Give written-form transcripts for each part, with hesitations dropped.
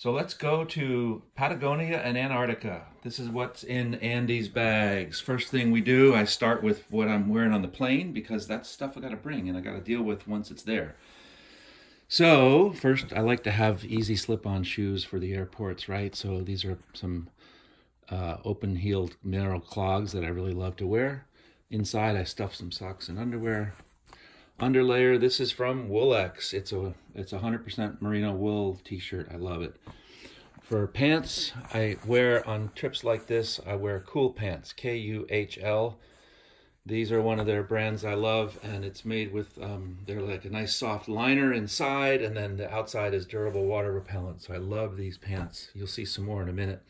So let's go to Patagonia and Antarctica. This is what's in Andy's bags. First thing we do, I start with what I'm wearing on the plane because that's stuff I got to bring and I got to deal with once it's there. So first, I like to have easy slip-on shoes for the airports, right? So these are some open-heeled narrow clogs that I really love to wear. Inside, I stuff some socks and underwear. Underlayer, this is from Woolex. It's a 100% merino wool t-shirt. I love it. For pants, I wear on trips like this, I wear Cool Pants, K-U-H-L. These are one of their brands I love, and it's made with, they're like a nice soft liner inside, and then the outside is durable water repellent. So I love these pants. You'll see some more in a minute.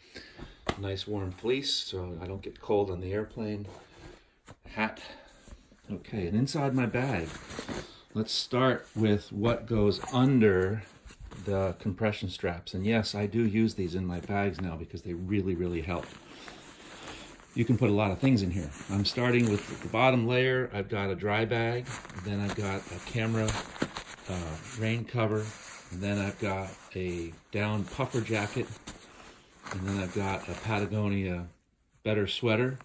Nice warm fleece, so I don't get cold on the airplane. Hat. Okay, and inside my bag, let's start with what goes under the compression straps. And yes, I do use these in my bags now because they really, really help. You can put a lot of things in here. I'm starting with the bottom layer. I've got a dry bag, then I've got a camera rain cover, and then I've got a down puffer jacket, and then I've got a Patagonia better sweater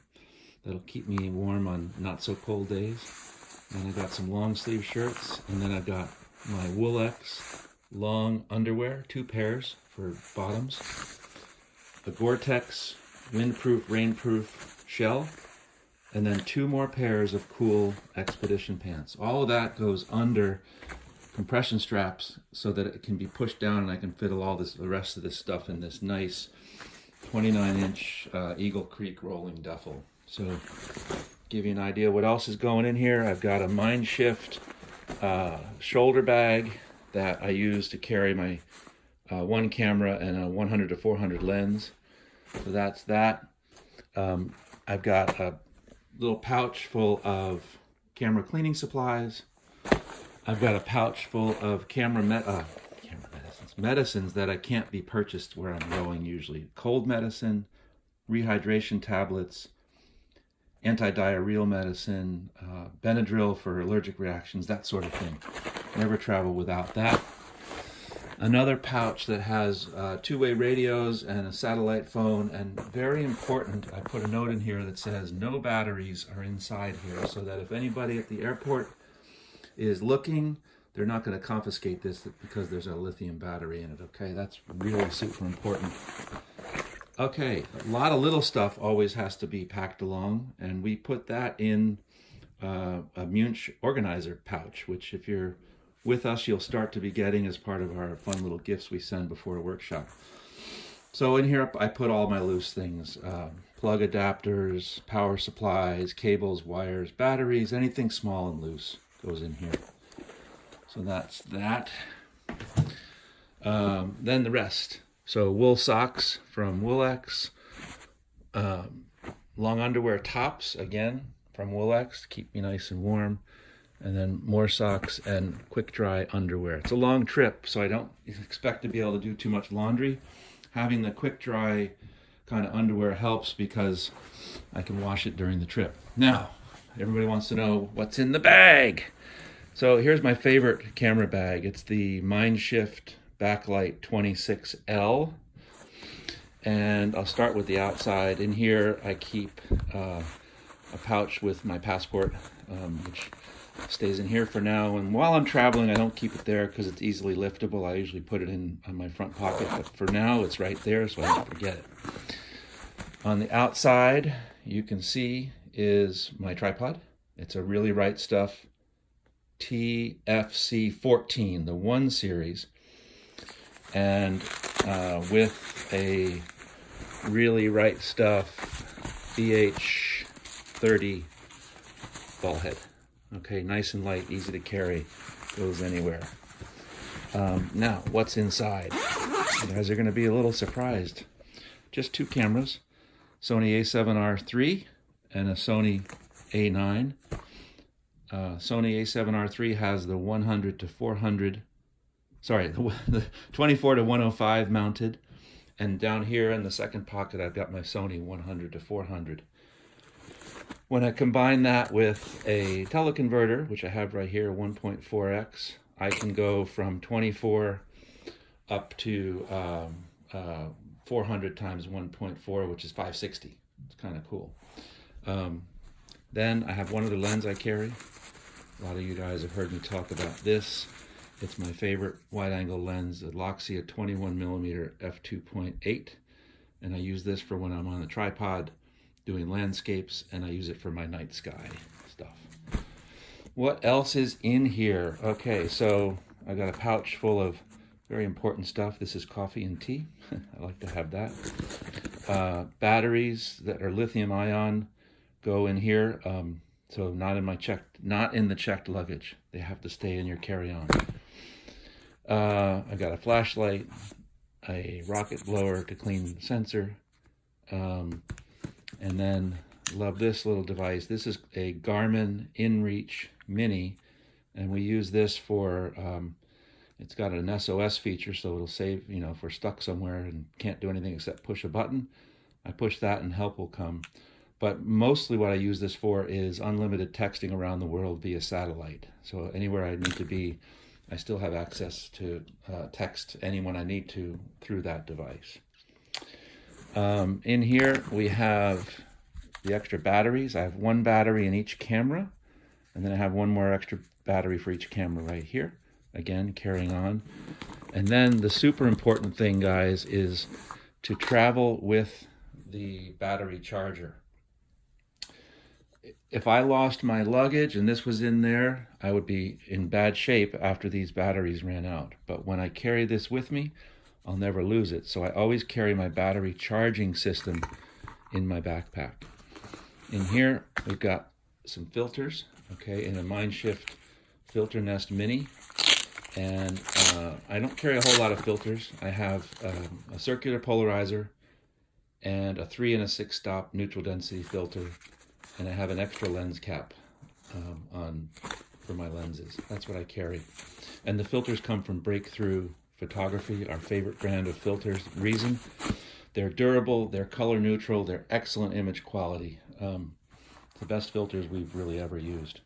that'll keep me warm on not so cold days. And I've got some long sleeve shirts, and then I've got my Woolex long underwear, 2 pairs for bottoms, a Gore-Tex windproof, rainproof shell, and then 2 more pairs of cool expedition pants. All of that goes under compression straps so that it can be pushed down and I can fit all this, the rest of this stuff in this nice 29-inch Eagle Creek rolling duffel. So give you an idea what else is going in here. I've got a Mind Shift shoulder bag that I use to carry my one camera and a 100 to 400 lens. So that's that. I've got a little pouch full of camera cleaning supplies. I've got a pouch full of medicines that I can't be purchased where I'm going usually. Cold medicine, rehydration tablets, anti-diarrheal medicine, Benadryl for allergic reactions, that sort of thing. Never travel without that. Another pouch that has 2-way radios and a satellite phone, and very important, I put a note in here that says no batteries are inside here, so that if anybody at the airport is looking, they're not going to confiscate this because there's a lithium battery in it, okay? That's really super important. Okay, a lot of little stuff always has to be packed along, and we put that in a Munch organizer pouch, which if you're with us, you'll start to be getting as part of our fun little gifts we send before a workshop. So in here, I put all my loose things, plug adapters, power supplies, cables, wires, batteries, anything small and loose goes in here. So that's that. Then the rest. So wool socks from Woolex, long underwear tops, again, from Woolex to keep me nice and warm, and then more socks and quick dry underwear. It's a long trip, so I don't expect to be able to do too much laundry. Having the quick dry kind of underwear helps because I can wash it during the trip. Now, everybody wants to know what's in the bag. So here's my favorite camera bag. It's the Mind Shift Backlight 26L, and I'll start with the outside. In here I keep a pouch with my passport, which stays in here for now, and while I'm traveling I don't keep it there because it's easily liftable. I usually put it in my front pocket, but for now it's right there so I don't forget it. On the outside you can see is my tripod. It's a Really Right Stuff TFC 14, the 1 series, and with a Really Right Stuff BH30 ball head. Okay, nice and light, easy to carry, goes anywhere. Now, what's inside? You guys are going to be a little surprised. Just 2 cameras, Sony a7R III and a Sony a9. Sony a7R III has the 100 to 400, sorry, the 24 to 105 mounted, and down here in the second pocket I've got my Sony 100 to 400. When I combine that with a teleconverter, which I have right here, 1.4x, I can go from 24 up to 400 times 1.4, which is 560. It's kind of cool. Then I have one other lens I carry. A lot of you guys have heard me talk about this. It's my favorite wide-angle lens, the Loxia 21mm f2.8. And I use this for when I'm on the tripod doing landscapes, and I use it for my night sky stuff. What else is in here? Okay, so I got a pouch full of very important stuff. This is coffee and tea. I like to have that. Batteries that are lithium ion go in here. So not in the checked luggage. They have to stay in your carry-on. I got a flashlight, a rocket blower to clean the sensor, and then love this little device. This is a Garmin InReach Mini, and we use this for, it's got an SOS feature, so it'll save, you know, if we're stuck somewhere and can't do anything except push a button. I push that and help will come. But mostly what I use this for is unlimited texting around the world via satellite. So anywhere I need to be, I still have access to text anyone I need to through that device. In here we have the extra batteries. I have one battery in each camera, and then I have one more extra battery for each camera right here. Again, carrying on. And then the super important thing, guys, is to travel with the battery charger. If I lost my luggage and this was in there, I would be in bad shape after these batteries ran out. But when I carry this with me, I'll never lose it. So I always carry my battery charging system in my backpack. In here, we've got some filters, okay, in a Mindshift Filter Nest Mini. And I don't carry a whole lot of filters. I have a circular polarizer and a 3 and a 6 stop neutral density filter. And I have an extra lens cap for my lenses. That's what I carry. And the filters come from Breakthrough Photography, our favorite brand of filters. Reason, they're durable, they're color neutral, they're excellent image quality. The best filters we've really ever used.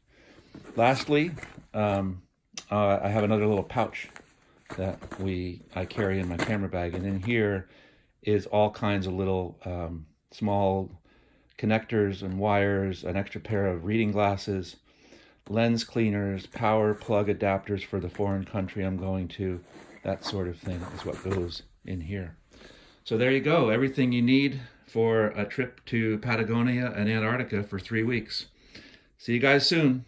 Lastly, I have another little pouch that I carry in my camera bag. And in here is all kinds of little small connectors and wires, an extra pair of reading glasses, lens cleaners, power plug adapters for the foreign country I'm going to. That sort of thing is what goes in here. So there you go, everything you need for a trip to Patagonia and Antarctica for 3 weeks. See you guys soon.